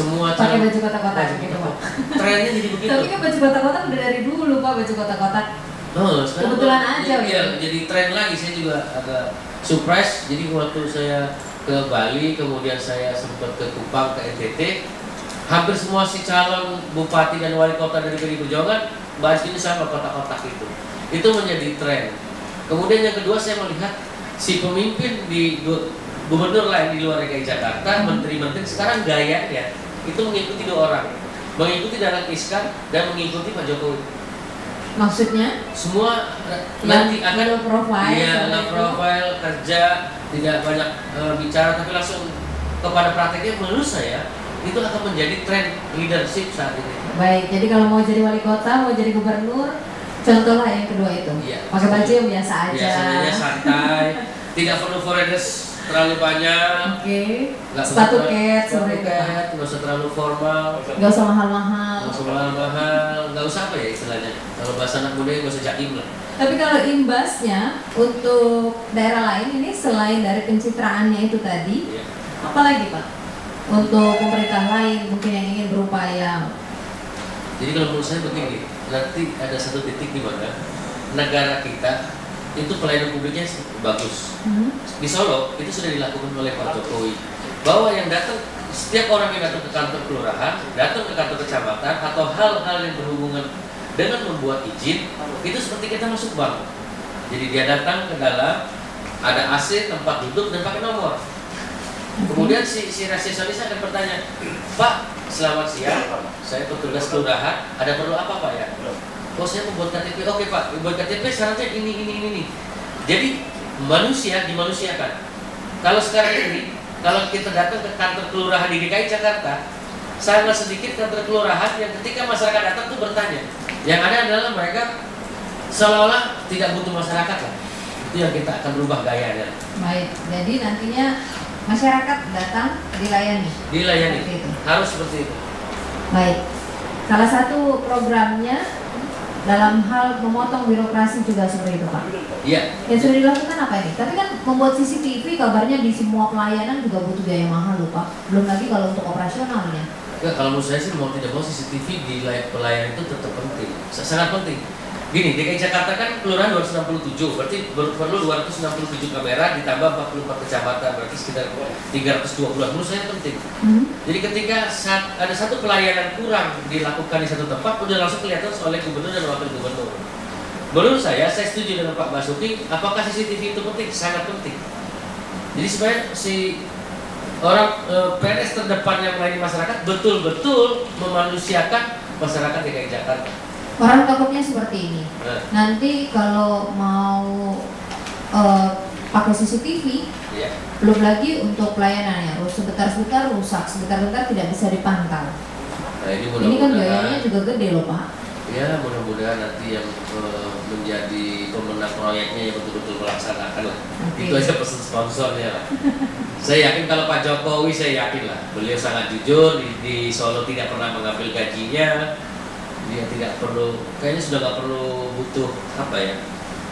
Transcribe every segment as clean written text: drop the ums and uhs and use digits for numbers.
semua pakai baju kotak-kotak gitu Pak. Trennya jadi begitu. Tapi kan baju kotak-kotak udah dari dulu Pak, baju kotak-kotak. Oh, kebetulan aja ya, jadi tren lagi. Saya juga agak surprise. Jadi waktu saya ke Bali, kemudian saya sempat ke Kupang, ke NTT, hampir semua si calon bupati dan wali kota dari PDI Perjuangan bajunya sama kotak-kotak itu. Itu menjadi tren. Kemudian yang kedua saya melihat si pemimpin di gubernur lain di luar DKI Jakarta, menteri-menteri sekarang gayanya itu mengikuti dua orang, mengikuti Dahlan Iskan dan mengikuti Pak Jokowi. Maksudnya? Semua nanti akan profile, profile kerja, tidak banyak bicara, tapi langsung kepada prakteknya. Menurut saya itu akan menjadi tren leadership saat ini. Baik, jadi kalau mau jadi wali kota, mau jadi gubernur, contohlah yang kedua itu. Iya, pakai baju yang biasa aja. Biasanya santai, tidak perlu foreigners terlalu banyak. Oke. Sepatu cat, nggak usah terlalu formal. Nggak usah mahal-mahal. Nggak usah mahal-mahal. Nggak usah apa ya istilahnya. Kalau bahasa anak muda nggak usah jaim lah. Tapi kalau imbasnya untuk daerah lain ini selain dari pencitraannya itu tadi, iya, apa lagi Pak? Untuk pemerintah lain mungkin yang ingin berupaya. Jadi kalau menurut saya begini, nanti ada satu titik di mana negara kita itu pelayanan publiknya bagus. Di Solo itu sudah dilakukan oleh Pak Jokowi, bahwa yang datang, setiap orang yang datang ke kantor kelurahan, datang ke kantor kecamatan atau hal-hal yang berhubungan dengan membuat izin, itu seperti kita masuk bank. Jadi dia datang ke dalam, ada AC, tempat duduk dan pakai nomor. Kemudian si resepsionis akan bertanya, Pak, selamat siang, saya petugas kelurahan, ada perlu apa Pak ya? Oh, saya membuat KTP. Oke Pak, buat KTP syaratnya ini. Jadi manusia dimanusiakan. Kalau sekarang ini, kalau kita datang ke kantor kelurahan di DKI Jakarta, sangat sedikit kantor kelurahan yang ketika masyarakat datang tuh bertanya. Yang ada adalah mereka seolah-olah tidak butuh masyarakat lah. Itu yang kita akan berubah gayanya. Baik, jadi nantinya masyarakat datang dilayani. Seperti itu. Harus seperti itu. Baik. Salah satu programnya dalam hal memotong birokrasi juga seperti itu Pak. Iya. Yang sudah dilakukan apa ini? Tapi kan membuat CCTV kabarnya di semua pelayanan juga butuh biaya mahal loh Pak. Belum lagi kalau untuk operasionalnya. Ya, kalau menurut saya sih mau tidak mau CCTV di pelayanan itu tetap penting, sangat penting. Gini, DKI Jakarta kan kelurahan 267, berarti perlu 267 kamera ditambah 44 kecamatan, berarti sekitar 320. Menurut saya penting. Jadi ketika ada satu pelayanan kurang dilakukan di satu tempat, udah langsung kelihatan oleh gubernur dan wakil gubernur. Menurut saya setuju dengan Pak Basuki. Apakah CCTV itu penting? Sangat penting. Jadi sebenarnya si orang PNS terdepan yang melayani masyarakat betul-betul memanusiakan masyarakat DKI Jakarta. Orang takutnya seperti ini. Nanti kalau mau pakai CCTV, belum lagi untuk pelayanannya, sebentar-sebentar rusak, sebentar-sebentar tidak bisa dipantau. Nah, ini kan biayanya juga gede loh Pak. Ya, mudah-mudahan nanti yang menjadi pemenang proyeknya yang betul-betul melaksanakan lah. Itu aja pesan sponsornya lah. Saya yakin kalau Pak Jokowi, saya yakin lah, beliau sangat jujur, di Solo tidak pernah mengambil gajinya. Dia tidak perlu, kayaknya sudah nggak perlu butuh apa ya,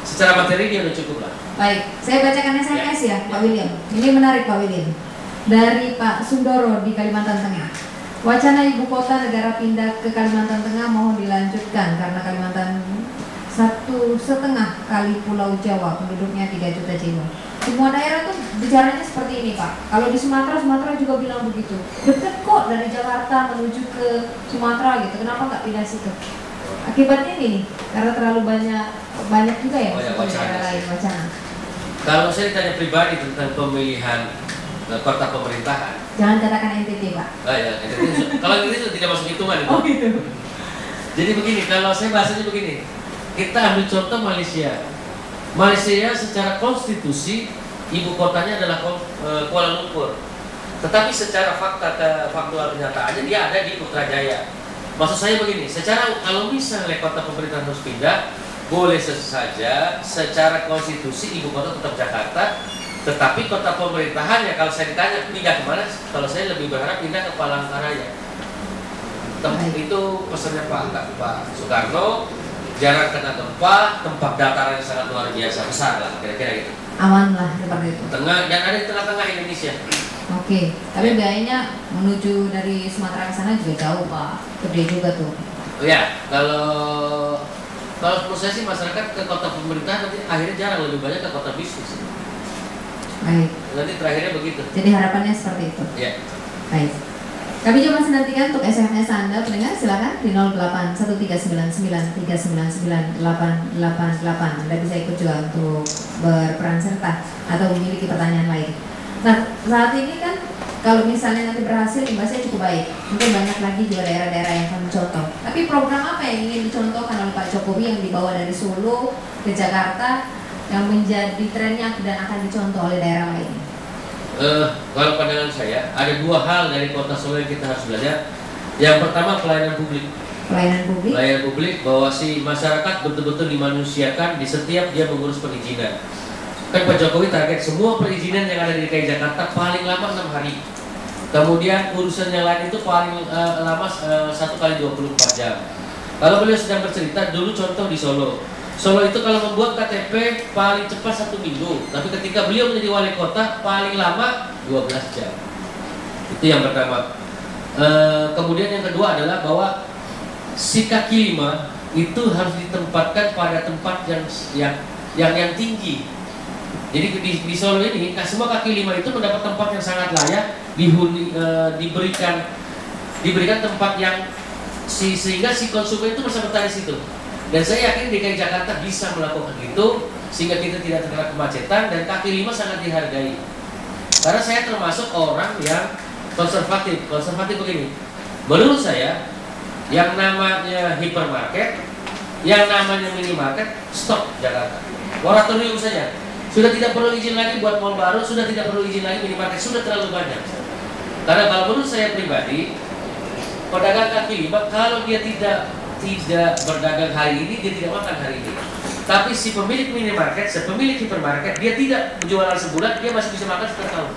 secara materi dia udah cukup lah. Baik, saya bacakan SMS ya Pak William. Ini menarik Pak William. Dari Pak Sundoro di Kalimantan Tengah. Wacana ibu kota negara pindah ke Kalimantan Tengah mohon dilanjutkan karena Kalimantan 1,5 kali Pulau Jawa, penduduknya 3 juta jiwa. Semua daerah tuh bicaranya seperti ini Pak. Kalau di Sumatera juga bilang begitu. Dekat kok dari Jakarta menuju ke Sumatera gitu. Kenapa nggak pindah situ? Akibatnya ini karena terlalu banyak juga ya daerah lain wacana. Kalau saya ditanya pribadi tentang pemilihan kota pemerintahan, jangan katakan NTT Pak. Ya, NTT. Kalau NTT itu tidak masuk hitungan itu. Oh gitu. Jadi begini, kalau saya bahasanya begini, kita ambil contoh Malaysia. Malaysia secara konstitusi ibu kotanya adalah Kuala Lumpur. Tetapi secara faktual kenyataannya dia ada di Putrajaya. Maksud saya begini, kalau misalnya kota pemerintahan harus pindah, boleh saja secara konstitusi ibu kota tetap Jakarta, tetapi kota pemerintahannya kalau saya ditanya pindah kemana, kalau saya lebih berharap pindah ke Palangkaraya. Itu pesannya Pak Soekarno. Jarang kena gempa, tempat dataran yang sangat luar biasa besar lah, kira-kira gitu. Aman lah seperti itu. Dan ada di tengah-tengah Indonesia. Oke, tapi biayanya menuju dari Sumatera ke sana juga jauh Pak, gede juga tuh. Oh ya, kalau menurut saya sih masyarakat ke kota pemerintahan nanti akhirnya jarang, lebih banyak ke kota bisnis. Baik. Nanti terakhirnya begitu. Jadi harapannya seperti itu. Ya. Baik. Kami juga masih nantikan untuk SMS Anda pendengar, silakan di 081399399888. Anda bisa ikut juga untuk berperan serta atau memiliki pertanyaan lain. Nah, saat ini kan kalau misalnya nanti berhasil imbasnya cukup baik. Mungkin banyak lagi juga daerah-daerah yang akan mencontoh. Tapi program apa yang ingin dicontohkan oleh Pak Jokowi yang dibawa dari Solo ke Jakarta yang menjadi trennya dan akan dicontoh oleh daerah lain? Kalau pandangan saya ada dua hal dari kota Solo yang kita harus belajar. Yang pertama pelayanan publik. Pelayanan publik bahwa si masyarakat betul-betul dimanusiakan di setiap dia mengurus perizinan. Kan Pak Jokowi target semua perizinan yang ada di DKI Jakarta paling lama 6 hari. Kemudian urusan yang lain itu paling lama 1 kali 24 jam. Kalau beliau sedang bercerita dulu contoh di Solo. Solo itu kalau membuat KTP paling cepat 1 minggu, tapi ketika beliau menjadi wali kota paling lama 12 jam. Itu yang pertama. Kemudian yang kedua adalah bahwa si kaki lima itu harus ditempatkan pada tempat yang tinggi. Jadi di Solo ini semua kaki lima itu mendapat tempat yang sangat layak, diberikan tempat yang sehingga si konsumen itu merasa betah di situ. Dan saya yakin DKI Jakarta bisa melakukan itu sehingga kita tidak terkena kemacetan dan kaki lima sangat dihargai. Karena saya termasuk orang yang konservatif begini. Menurut saya yang namanya hipermarket, yang namanya minimarket, stop Jakarta. Moratorium saja. Sudah tidak perlu izin lagi buat mall baru, sudah tidak perlu izin lagi minimarket, sudah terlalu banyak. Karena kalau menurut saya pribadi, pedagang kaki lima kalau dia tidak berdagang hari ini, dia tidak makan hari ini. Tapi si pemilik minimarket, si pemilik hipermarket, dia tidak berjualan sebulan, dia masih bisa makan setengah tahun.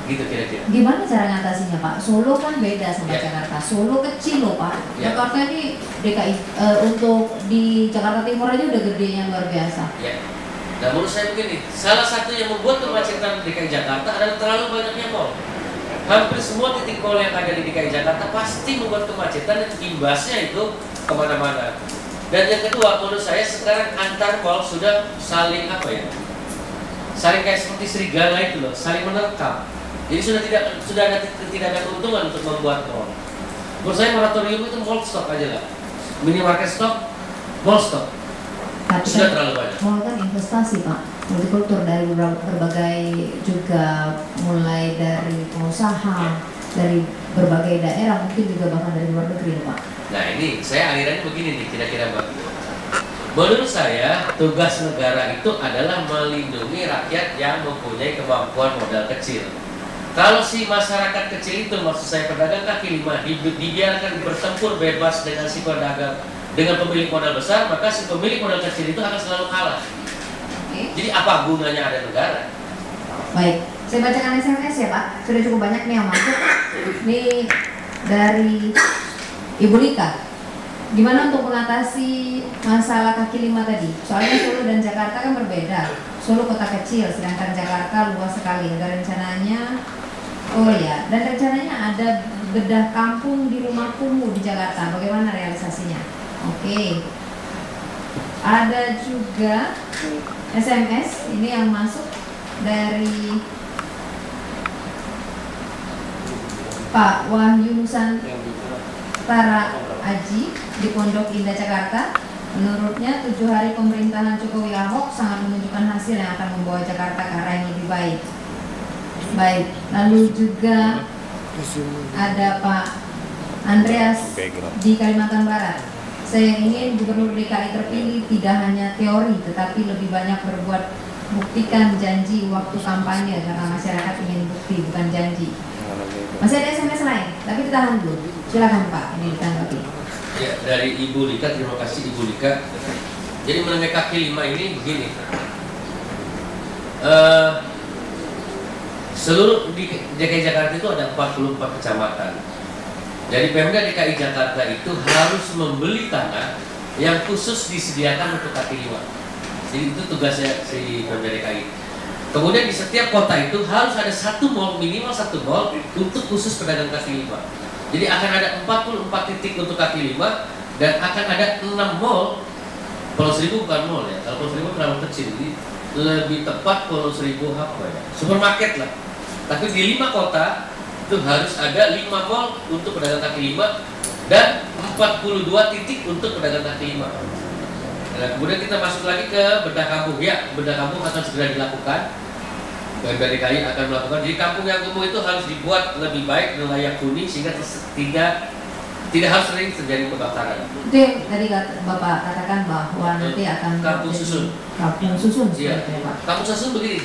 Gitu kira-kira. Gimana cara ngatasinya Pak? Solo kan beda sama Jakarta. Solo kecil loh Pak. Jakarta ini DKI untuk di Jakarta Timur aja udah gedenya luar biasa. Nah menurut saya begini, salah satu yang membuat kemacetan di DKI Jakarta adalah terlalu banyaknya mall. Hampir semua titik mall yang ada di DKI Jakarta pasti membuat kemacetan dan imbasnya itu kemana-mana. Dan yang kedua, menurut saya sekarang antar mall sudah saling saling kayak seperti serigala itu loh, saling menerkam. Jadi sudah ada keuntungan untuk membuat mall. Menurut saya moratorium itu mall stop aja lah, minimarket stop, mall stop. Tapi sudah terlalu banyak. Mall kan investasi Pak, multikultur dari berbagai juga, mulai dari pengusaha, dari berbagai daerah, mungkin juga bahkan dari luar negeri Pak. Nah ini saya alirannya begini nih kira-kira Mbak. Menurut saya tugas negara itu adalah melindungi rakyat yang mempunyai kemampuan modal kecil. Kalau si masyarakat kecil itu, maksud saya pedagang kaki lima, dibiarkan bertempur bebas dengan si pedagang, dengan pemilik modal besar, maka si pemilik modal kecil itu akan selalu kalah. Jadi apa gunanya ada negara? Baik, saya bacakan SMS ya Pak. Sudah cukup banyak nih yang masuk. Ini dari Ibu Lika. Gimana untuk mengatasi masalah kaki lima tadi? Soalnya Solo dan Jakarta kan berbeda. Solo kota kecil, sedangkan Jakarta luas sekali. Ada rencananya, dan rencananya ada bedah kampung di rumah kumuh di Jakarta. Bagaimana realisasinya? Oke. Ada juga SMS ini yang masuk dari Pak Wahyu Nusantara Aji di Pondok Indah Jakarta. Menurutnya 7 hari pemerintahan Jokowi Ahok sangat menunjukkan hasil yang akan membawa Jakarta ke arah yang lebih baik. Baik, lalu juga ada Pak Andreas di Kalimantan Barat. Saya ingin Gubernur DKI terpilih tidak hanya teori, tetapi lebih banyak berbuat, buktikan janji waktu kampanye, karena masyarakat ingin bukti bukan janji. Masih ada SMS lain, tapi ditahan dulu. Silakan Pak, ini ditanggapi. Ya, dari Ibu Lika, terima kasih Ibu Lika. Jadi mengenai kaki lima ini begini, seluruh di DKI Jakarta itu ada 44 kecamatan. Jadi Pemda DKI Jakarta itu harus membeli tanah yang khusus disediakan untuk kaki lima. Jadi itu tugasnya si Pemda DKI. Kemudian di setiap kota itu harus ada satu mall, minimal satu mall untuk khusus pedagang kaki lima. Jadi akan ada 44 titik untuk kaki lima dan akan ada 6 mall. Pulau Seribu bukan mall ya, kalau Pulau Seribu terlalu kecil, jadi lebih tepat Pulau Seribu apa ya, supermarket lah. Tapi di 5 kota itu harus ada 5 mall untuk pedagang kaki lima dan 42 titik untuk pedagang kaki lima. Nah, kemudian kita masuk lagi ke bedah kampung. Ya, bedah kampung akan segera dilakukan. BMPR DKI akan melakukan. Jadi kampung yang kumuh itu harus dibuat lebih baik dan layak huni sehingga tidak harus sering terjadi kebakaran. Itu yang tadi Bapak katakan bahwa nanti akan kampung susun. Kampung susun, Iya. ya, Pak. Kampung susun begini.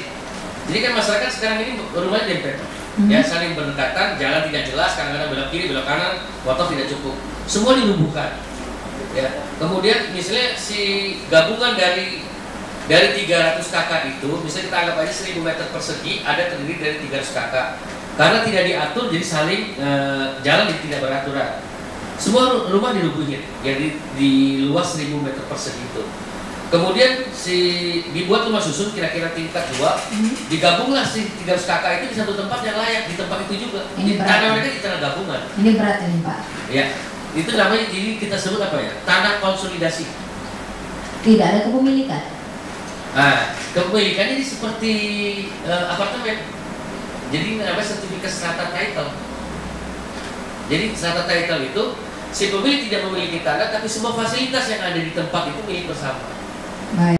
Jadi kan masyarakat sekarang ini rumahnya dempet, ya saling berdekatan, jalan tidak jelas, kadang-kadang belok kiri, belok kanan, motor tidak cukup, semua dilubuhkan. Ya. Kemudian misalnya si gabungan dari 300 kakak itu, misalnya kita anggap aja 1000 meter persegi ada terdiri dari 300 kakak. Karena tidak diatur, jadi saling jalan tidak beraturan. Semua rumah dilubuhin, yang di luas 1000 meter persegi itu. Kemudian dibuat rumah susun kira-kira tingkat 2, digabunglah si 300 kakak itu di satu tempat yang layak, di tempat itu juga. Di tanah mereka di tanah gabungan. Ini berat ini Pak. Ya, itu namanya, jadi kita sebut apa ya? Tanah konsolidasi. Tidak ada kepemilikan. Nah, kepemilikannya ini seperti apartemen. Jadi namanya sertifikat strata title. Jadi strata title itu si pemilik tidak memiliki tanah, tapi semua fasilitas yang ada di tempat itu milik bersama. Baik.